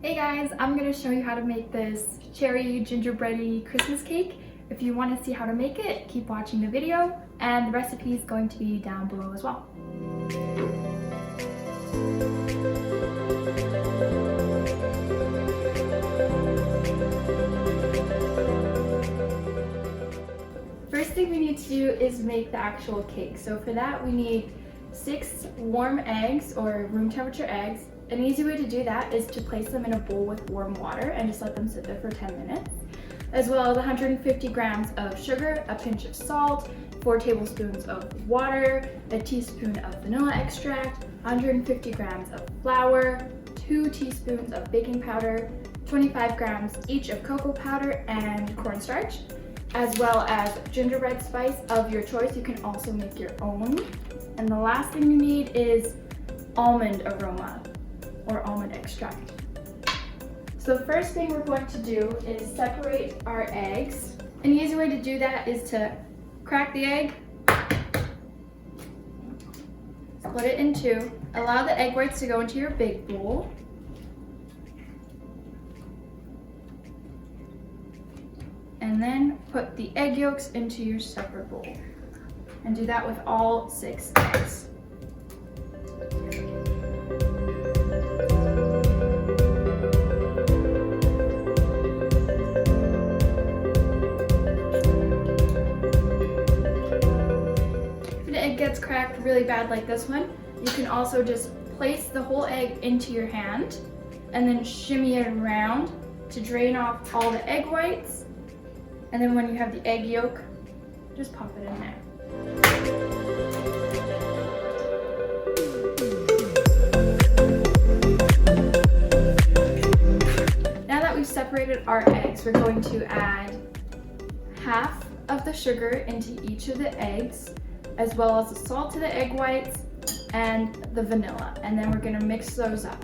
Hey guys, I'm going to show you how to make this cherry gingerbready Christmas cake. If you want to see how to make it, keep watching the video, and the recipe is going to be down below as well. First thing we need to do is make the actual cake. So for that we need 6 warm eggs or room temperature eggs. An easy way to do that is to place them in a bowl with warm water and just let them sit there for 10 minutes. As well as 150 grams of sugar, a pinch of salt, 4 tablespoons of water, a teaspoon of vanilla extract, 150 grams of flour, 2 teaspoons of baking powder, 25 grams each of cocoa powder and cornstarch, as well as gingerbread spice of your choice. You can also make your own. And the last thing you need is almond aroma or almond extract. So the first thing we're going to do is separate our eggs. An easy way to do that is to crack the egg, split it in two, allow the egg whites to go into your big bowl, and then put the egg yolks into your separate bowl. And do that with all 6 eggs. Gets cracked really bad like this one, you can also just place the whole egg into your hand and then shimmy it around to drain off all the egg whites, and then when you have the egg yolk, just pop it in there. Now that we've separated our eggs, we're going to add half of the sugar into each of the eggs, as well as the salt to the egg whites and the vanilla. And then we're gonna mix those up.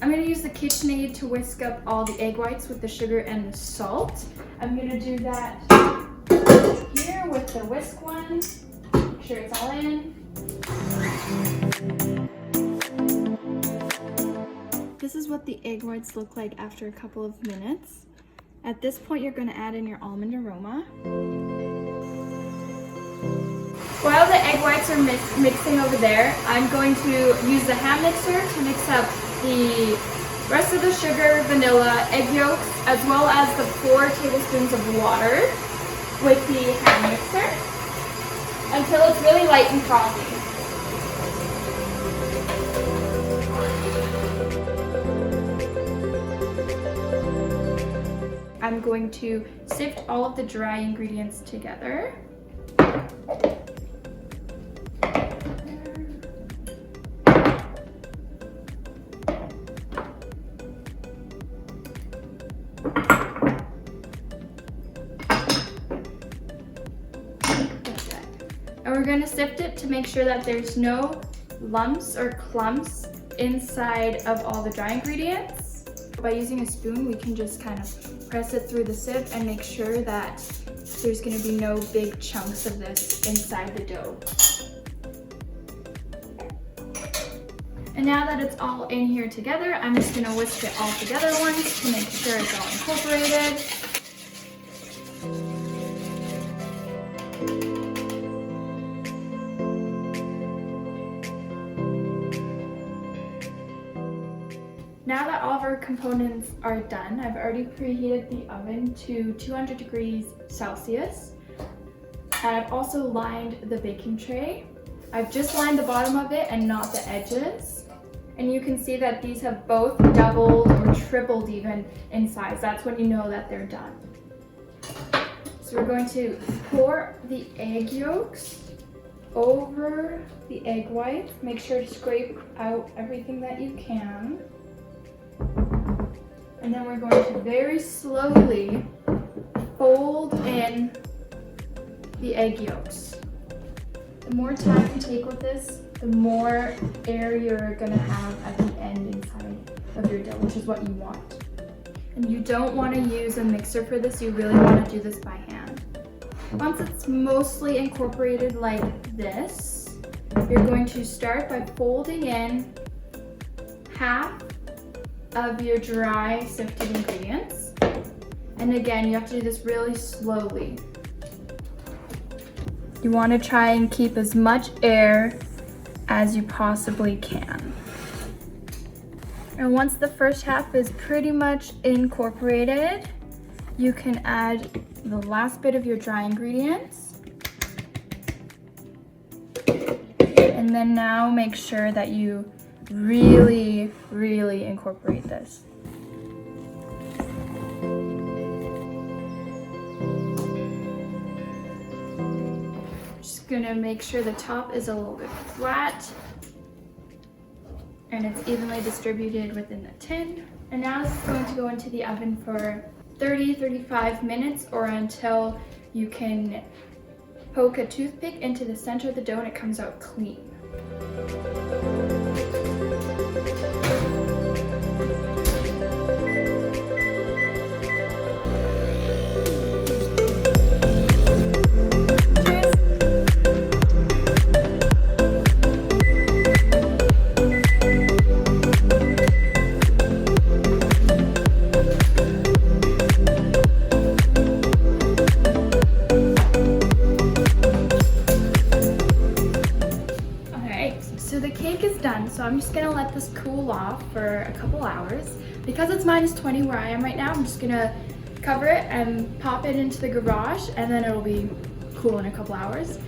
I'm gonna use the KitchenAid to whisk up all the egg whites with the sugar and the salt. I'm gonna do that here with the whisk one. Make sure it's all in. This is what the egg whites look like after a couple of minutes. At this point, you're gonna add in your almond aroma. While the egg whites are mixing over there, I'm going to use the hand mixer to mix up the rest of the sugar, vanilla, egg yolks, as well as the 4 tablespoons of water with the hand mixer until it's really light and frothy. I'm going to sift all of the dry ingredients together. And we're going to sift it to make sure that there's no lumps or clumps inside of all the dry ingredients. By using a spoon, we can just kind of press it through the sieve and make sure that there's going to be no big chunks of this inside the dough. And now that it's all in here together, I'm just going to whisk it all together once to make sure it's all incorporated. Now that all of our components are done, I've already preheated the oven to 200 degrees Celsius. And I've also lined the baking tray. I've just lined the bottom of it and not the edges. And you can see that these have both doubled or tripled even in size. That's when you know that they're done. So we're going to pour the egg yolks over the egg whites. Make sure to scrape out everything that you can. And then we're going to very slowly fold in the egg yolks. The more time you take with this, the more air you're gonna have at the end inside of your dough, which is what you want. And you don't want to use a mixer for this, you really want to do this by hand. Once it's mostly incorporated like this, you're going to start by folding in half of your dry sifted ingredients. And again, you have to do this really slowly. You want to try and keep as much air as you possibly can. And once the first half is pretty much incorporated, you can add the last bit of your dry ingredients. And then now make sure that you really, really incorporate this. Just gonna make sure the top is a little bit flat and it's evenly distributed within the tin. And now this is going to go into the oven for 30-35 minutes or until you can poke a toothpick into the center of the dough and it comes out clean. So the cake is done, so I'm just gonna let this cool off for a couple hours. Because it's -20 where I am right now, I'm just gonna cover it and pop it into the garage and then it'll be cool in a couple hours.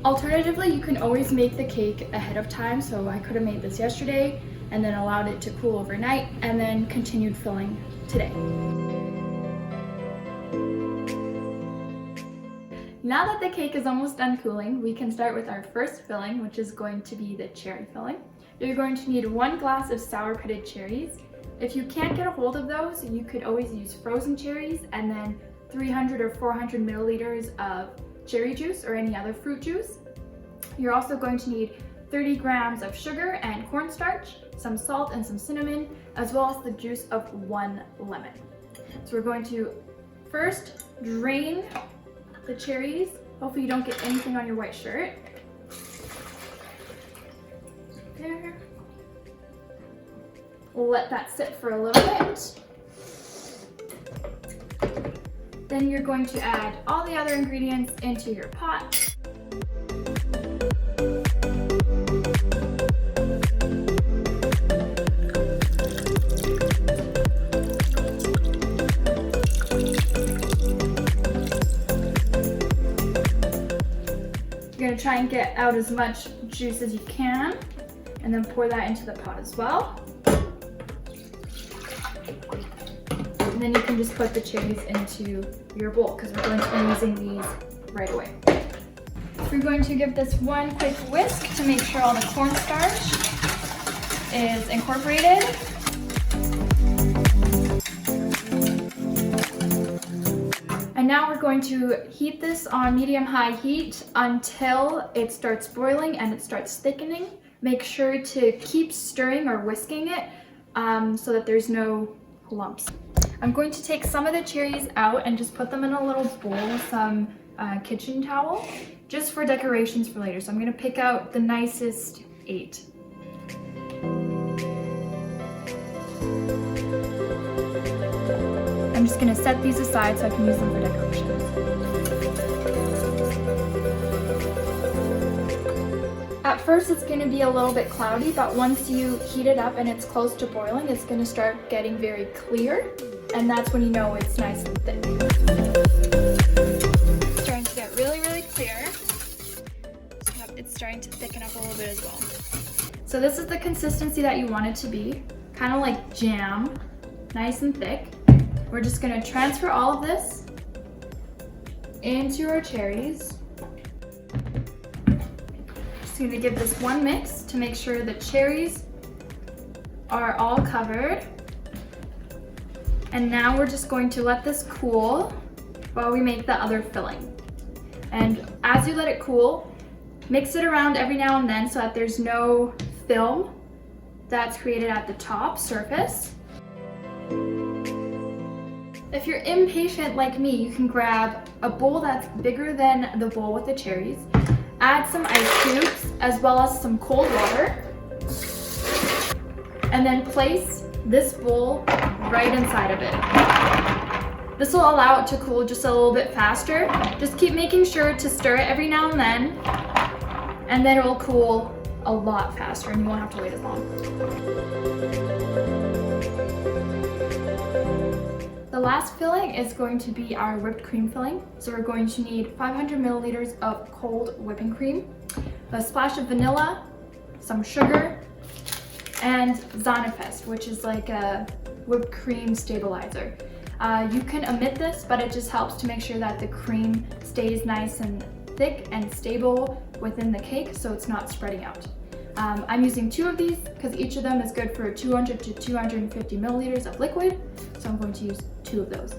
Alternatively, you can always make the cake ahead of time, so I could have made this yesterday and then allowed it to cool overnight and then continued filling today. Now that the cake is almost done cooling, we can start with our first filling, which is going to be the cherry filling. You're going to need 1 glass of sour pitted cherries. If you can't get a hold of those, you could always use frozen cherries and then 300 or 400 milliliters of cherry juice or any other fruit juice. You're also going to need 30 grams of sugar and cornstarch, some salt and some cinnamon, as well as the juice of 1 lemon. So we're going to first drain the cherries. Hopefully you don't get anything on your white shirt. There. We'll let that sit for a little bit. Then you're going to add all the other ingredients into your pot. You're going to try and get out as much juice as you can and then pour that into the pot as well. And then you can just put the cherries into your bowl because we're going to be using these right away. We're going to give this one quick whisk to make sure all the cornstarch is incorporated. And now we're going to heat this on medium-high heat until it starts boiling and it starts thickening. Make sure to keep stirring or whisking it so that there's no lumps. I'm going to take some of the cherries out and just put them in a little bowl with some kitchen towel, just for decorations for later. So I'm going to pick out the nicest 8. I'm just going to set these aside so I can use them for decorations. At first it's going to be a little bit cloudy, but once you heat it up and it's close to boiling, it's going to start getting very clear, and that's when you know it's nice and thick. It's starting to get really, really clear. It's starting to thicken up a little bit as well. So this is the consistency that you want it to be, kind of like jam, nice and thick. We're just going to transfer all of this into our cherries. Just going to give this one mix to make sure the cherries are all covered. And now we're just going to let this cool while we make the other filling. And as you let it cool, Mix it around every now and then so that there's no film that's created at the top surface. If you're impatient like me, you can grab a bowl that's bigger than the bowl with the cherries, add some ice cubes as well as some cold water, and then place this bowl right inside of it. This will allow it to cool just a little bit faster. Just keep making sure to stir it every now and then it will cool a lot faster and you won't have to wait as long. The last filling is going to be our whipped cream filling. So we're going to need 500 milliliters of cold whipping cream, a splash of vanilla, some sugar, and Zonifest, which is like a whipped cream stabilizer. You can omit this, but it just helps to make sure that the cream stays nice and thick and stable within the cake so it's not spreading out. I'm using 2 of these because each of them is good for 200 to 250 milliliters of liquid, so I'm going to use 2 of those.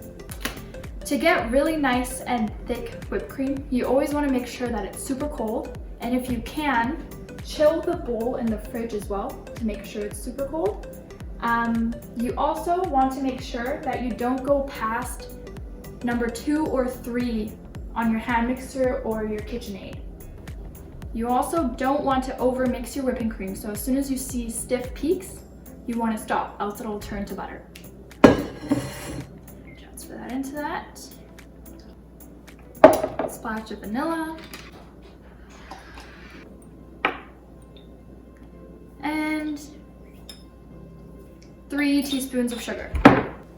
To get really nice and thick whipped cream, you always want to make sure that it's super cold, and if you can, chill the bowl in the fridge as well to make sure it's super cold. You also want to make sure that you don't go past number 2 or 3 on your hand mixer or your KitchenAid. You also don't want to over mix your whipping cream, so as soon as you see stiff peaks, you want to stop, else it'll turn to butter. Transfer that into that. Splash of vanilla. And 3 teaspoons of sugar.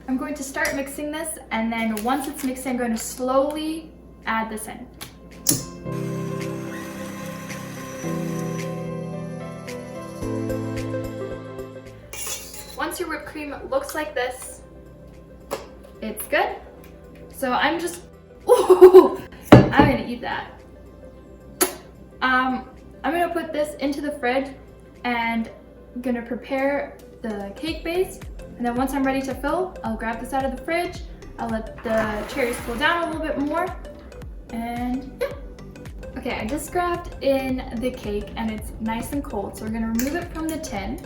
I'm going to start mixing this, and then once it's mixed, I'm going to slowly add this in. Once your whipped cream looks like this, it's good. So I'm gonna eat that. I'm gonna put this into the fridge and I'm gonna prepare the cake base. And then once I'm ready to fill, I'll grab this out of the fridge. I'll let the cherries cool down a little bit more. And yeah. Okay, I just grabbed in the cake and it's nice and cold, so we're gonna remove it from the tin.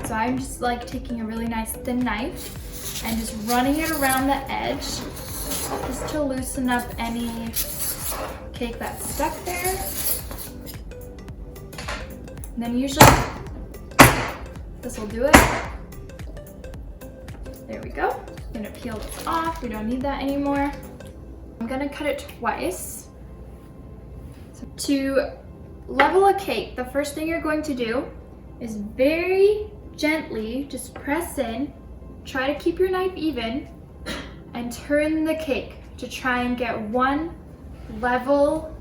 So I'm just like taking a really nice thin knife and just running it around the edge just to loosen up any cake that's stuck there. And then usually this will do it. There we go. I'm gonna peel this off. We don't need that anymore. I'm gonna cut it twice. So to level a cake, the first thing you're going to do is very gently just press in, try to keep your knife even, and turn the cake to try and get one level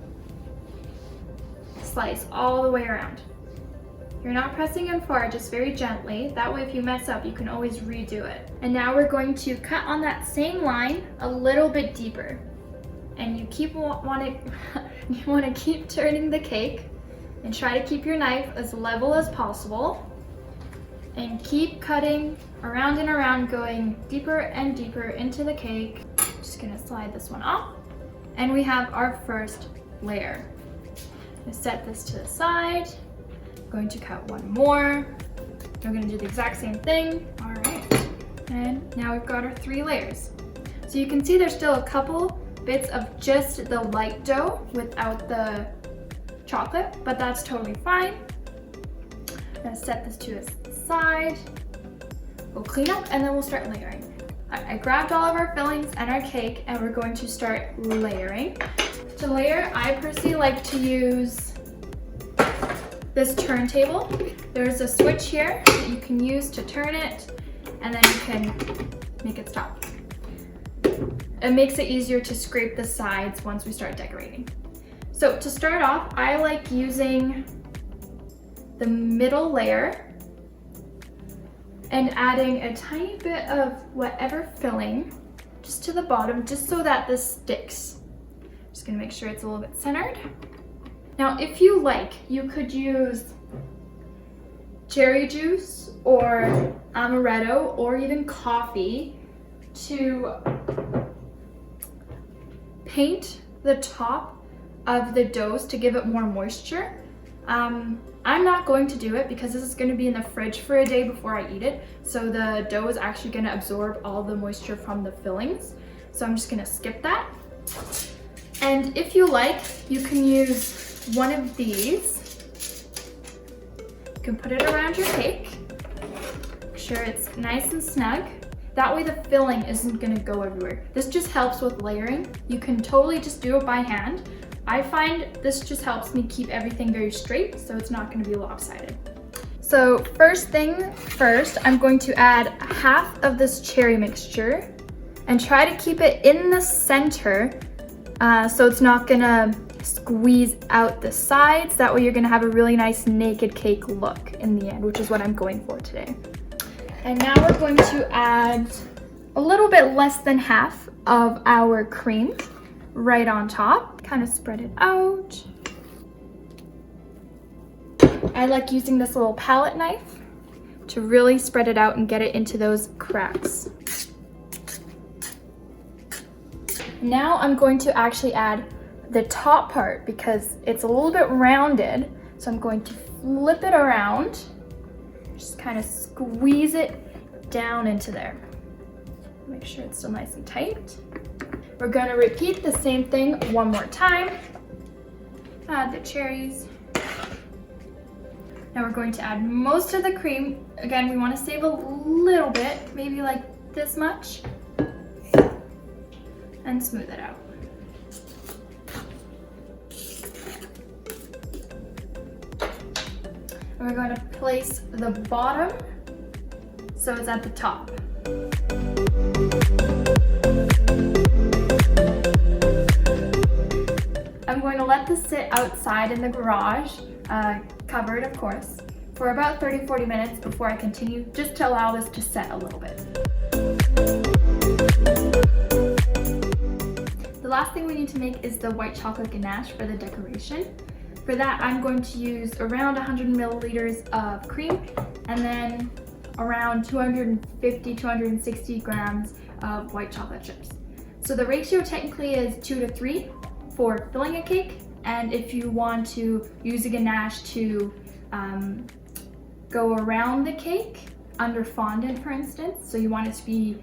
slice all the way around. You're not pressing in far, just very gently. That way if you mess up, you can always redo it. And now we're going to cut on that same line a little bit deeper. And you want to keep turning the cake and try to keep your knife as level as possible. And keep cutting around and around, going deeper and deeper into the cake. Just gonna slide this one off. And we have our first layer. I'm gonna set this to the side. I'm going to cut one more. We're gonna do the exact same thing. All right. And now we've got our 3 layers. So you can see there's still a couple bits of just the light dough without the chocolate, but that's totally fine. I'm gonna set this to a side. We'll clean up and then we'll start layering. I grabbed all of our fillings and our cake and we're going to start layering. To layer, I personally like to use this turntable. There's a switch here that you can use to turn it and then you can make it stop. It makes it easier to scrape the sides once we start decorating. So to start off, I like using the middle layer and adding a tiny bit of whatever filling just to the bottom, just so that this sticks. Just gonna make sure it's a little bit centered. Now, if you like, you could use cherry juice or amaretto or even coffee to paint the top of the doughs to give it more moisture. I'm not going to do it because this is going to be in the fridge for a day before I eat it. So the dough is actually going to absorb all the moisture from the fillings. So I'm just going to skip that. And if you like, you can use one of these. You can put it around your cake. Make sure it's nice and snug. That way the filling isn't going to go everywhere. This just helps with layering. You can totally just do it by hand. I find this just helps me keep everything very straight, so it's not going to be lopsided. So first thing first, I'm going to add half of this cherry mixture and try to keep it in the center so it's not going to squeeze out the sides. That way you're going to have a really nice naked cake look in the end, which is what I'm going for today. And now we're going to add a little bit less than half of our cream right on top. Kind of spread it out. I like using this little palette knife to really spread it out and get it into those cracks. Now I'm going to actually add the top part because it's a little bit rounded. So I'm going to flip it around, just kind of squeeze it down into there. Make sure it's still nice and tight. We're going to repeat the same thing one more time. Add the cherries. Now we're going to add most of the cream. Again, we want to save a little bit, maybe like this much, and smooth it out. And we're going to place the bottom so it's at the top. I'm going to let this sit outside in the garage, covered of course, for about 30-40 minutes before I continue, just to allow this to set a little bit. The last thing we need to make is the white chocolate ganache for the decoration. For that, I'm going to use around 100 milliliters of cream and then around 250-260 grams of white chocolate chips. So the ratio technically is 2 to 3 for filling a cake, and if you want to use a ganache to go around the cake under fondant, for instance, so you want it to be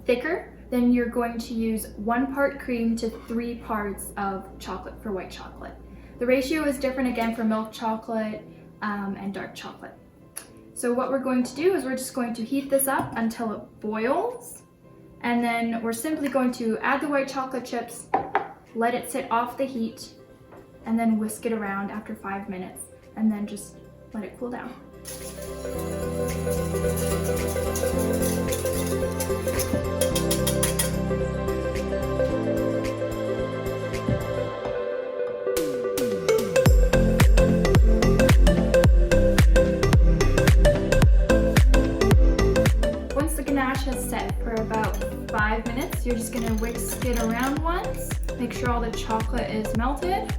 thicker, then you're going to use 1 part cream to 3 parts of chocolate for white chocolate. The ratio is different again for milk chocolate and dark chocolate. So what we're going to do is we're just going to heat this up until it boils, and then we're simply going to add the white chocolate chips, let it sit off the heat, and then whisk it around after 5 minutes, and then just let it cool down. Once the ganache has set for about 5 minutes, you're just going to whisk it around once. Make sure all the chocolate is melted.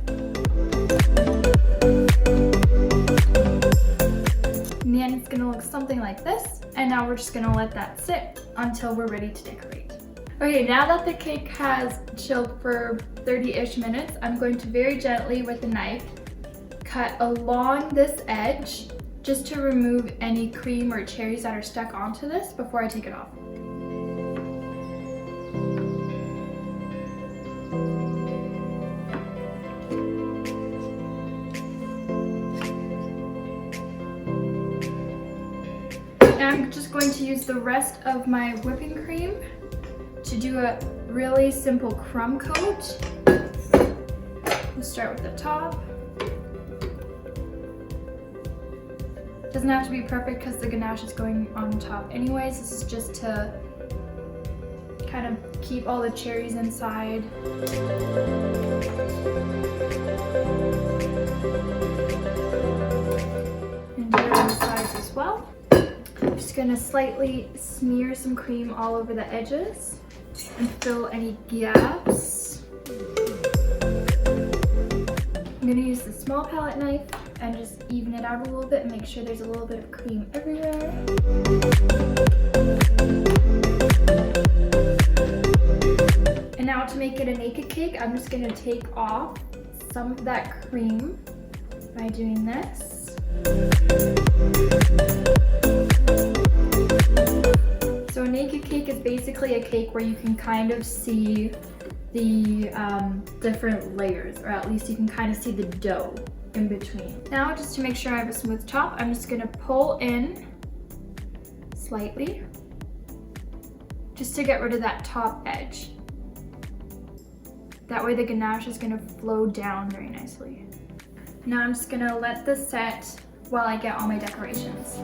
In the end, it's going to look something like this. And now we're just going to let that sit until we're ready to decorate. Okay, now that the cake has chilled for 30-ish minutes, I'm going to very gently with a knife cut along this edge just to remove any cream or cherries that are stuck onto this before I take it off. I'm just going to use the rest of my whipping cream to do a really simple crumb coat. We'll start with the top. Doesn't have to be perfect because the ganache is going on top anyways. This is just to kind of keep all the cherries inside. And do it on the sides as well. I'm just going to slightly smear some cream all over the edges and fill any gaps. I'm going to use the small palette knife and just even it out a little bit and make sure there's a little bit of cream everywhere. And now to make it a naked cake, I'm just going to take off some of that cream by doing this. So a naked cake is basically a cake where you can kind of see the different layers, or at least you can kind of see the dough in between. Now, just to make sure I have a smooth top, I'm just gonna pull in slightly, just to get rid of that top edge. That way the ganache is gonna flow down very nicely. Now I'm just gonna let this set while I get all my decorations.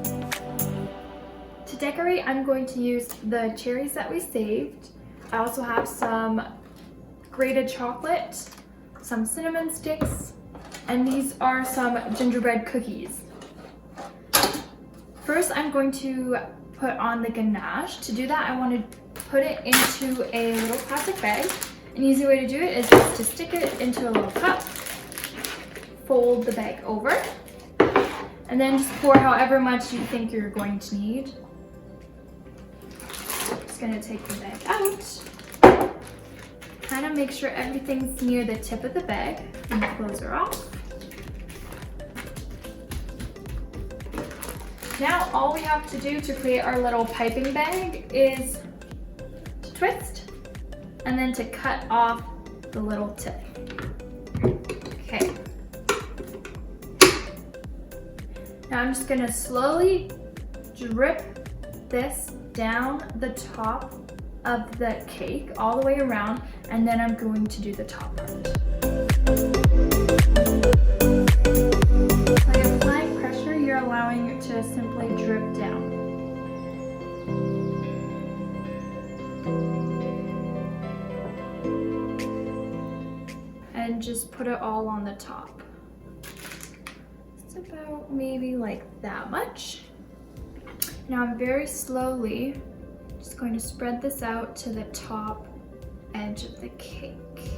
To decorate, I'm going to use the cherries that we saved. I also have some grated chocolate, some cinnamon sticks, and these are some gingerbread cookies. First, I'm going to put on the ganache. To do that, I want to put it into a little plastic bag. An easy way to do it is just to stick it into a little cup, fold the bag over, and then just pour however much you think you're going to need. Just gonna take the bag out, kind of make sure everything's near the tip of the bag, and close her off. Now all we have to do to create our little piping bag is to twist and then to cut off the little tip. Okay. Now I'm just gonna slowly drip this down the top of the cake all the way around, and then I'm going to do the top part. By applying pressure, you're allowing it to simply drip down. And just put it all on the top. It's about maybe like that much. Now I'm very slowly just going to spread this out to the top edge of the cake.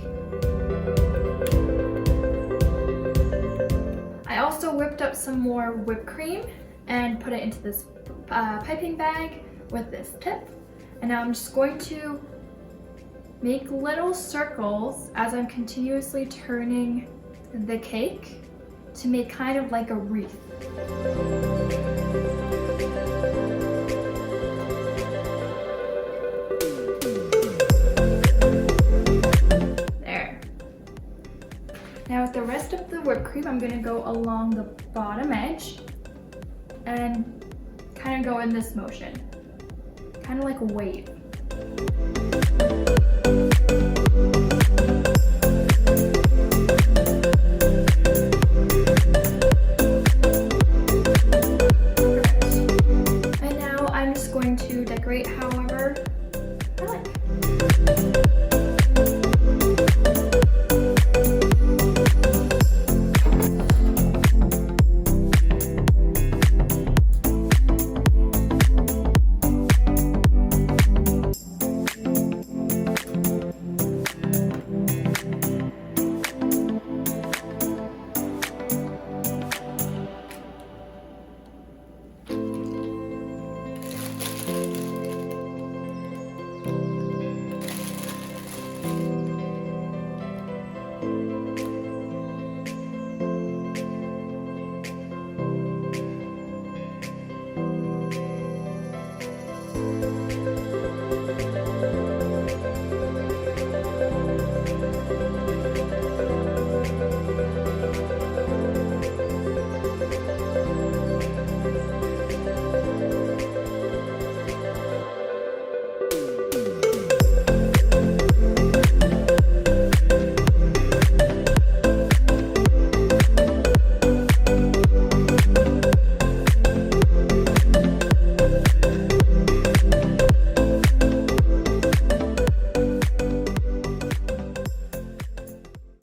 I also whipped up some more whipped cream and put it into this piping bag with this tip. And now I'm just going to make little circles as I'm continuously turning the cake to make kind of like a wreath. There. Now with the rest of the whipped cream, I'm gonna go along the bottom edge and kind of go in this motion, kind of like a wave.